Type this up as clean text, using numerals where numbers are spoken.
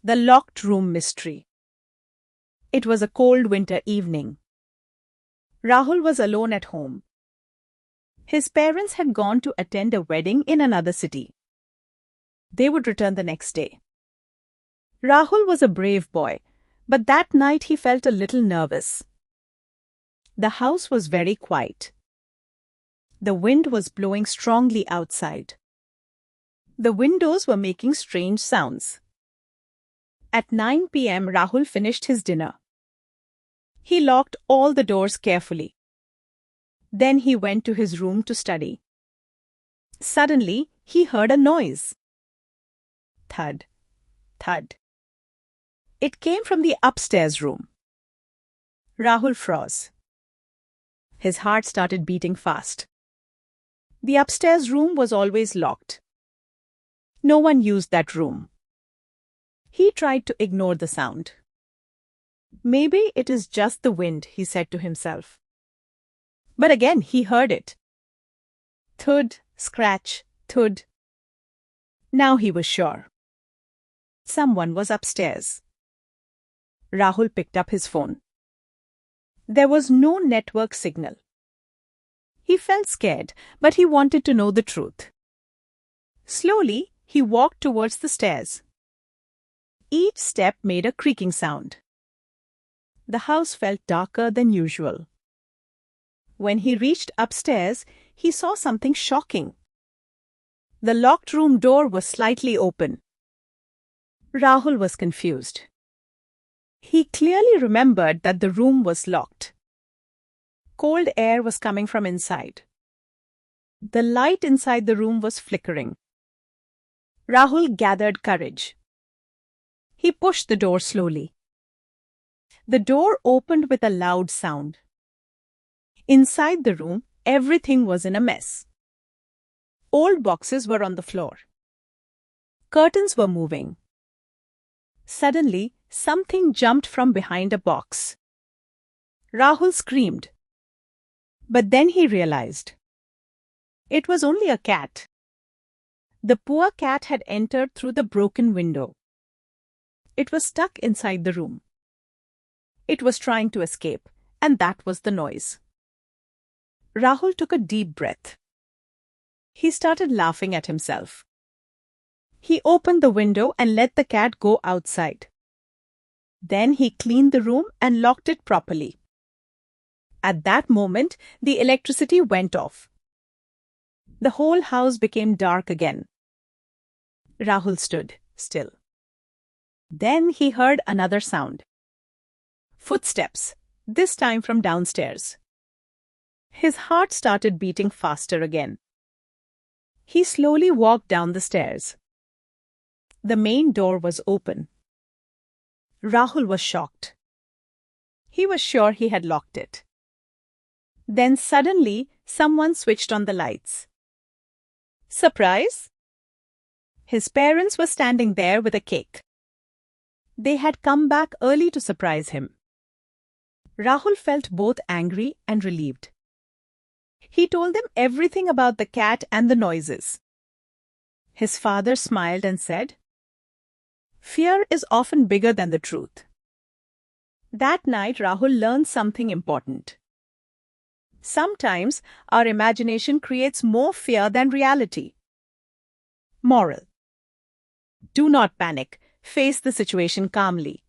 The Locked Room Mystery. It was a cold winter evening. Rahul was alone at home. His parents had gone to attend a wedding in another city. They would return the next day. Rahul was a brave boy, but that night he felt a little nervous. The house was very quiet. The wind was blowing strongly outside. The windows were making strange sounds. At 9 p.m., Rahul finished his dinner. He locked all the doors carefully. Then he went to his room to study. Suddenly, he heard a noise. Thud, thud. It came from the upstairs room. Rahul froze. His heart started beating fast. The upstairs room was always locked. No one used that room. He tried to ignore the sound. Maybe it is just the wind, he said to himself. But again he heard it. Thud, scratch, thud. Now he was sure. Someone was upstairs. Rahul picked up his phone. There was no network signal. He felt scared, but he wanted to know the truth. Slowly, he walked towards the stairs. Each step made a creaking sound. The house felt darker than usual. When he reached upstairs, he saw something shocking. The locked room door was slightly open. Rahul was confused. He clearly remembered that the room was locked. Cold air was coming from inside. The light inside the room was flickering. Rahul gathered courage. He pushed the door slowly. The door opened with a loud sound. Inside the room, everything was in a mess. Old boxes were on the floor. Curtains were moving. Suddenly, something jumped from behind a box. Rahul screamed. But then he realized. It was only a cat. The poor cat had entered through the broken window. It was stuck inside the room. It was trying to escape, and that was the noise. Rahul took a deep breath. He started laughing at himself. He opened the window and let the cat go outside. Then he cleaned the room and locked it properly. At that moment, the electricity went off. The whole house became dark again. Rahul stood still. Then he heard another sound. Footsteps, this time from downstairs. His heart started beating faster again. He slowly walked down the stairs. The main door was open. Rahul was shocked. He was sure he had locked it. Then suddenly, someone switched on the lights. Surprise! His parents were standing there with a cake. They had come back early to surprise him. Rahul felt both angry and relieved. He told them everything about the cat and the noises. His father smiled and said, "Fear is often bigger than the truth." That night, Rahul learned something important. Sometimes our imagination creates more fear than reality. Moral: do not panic. Face the situation calmly.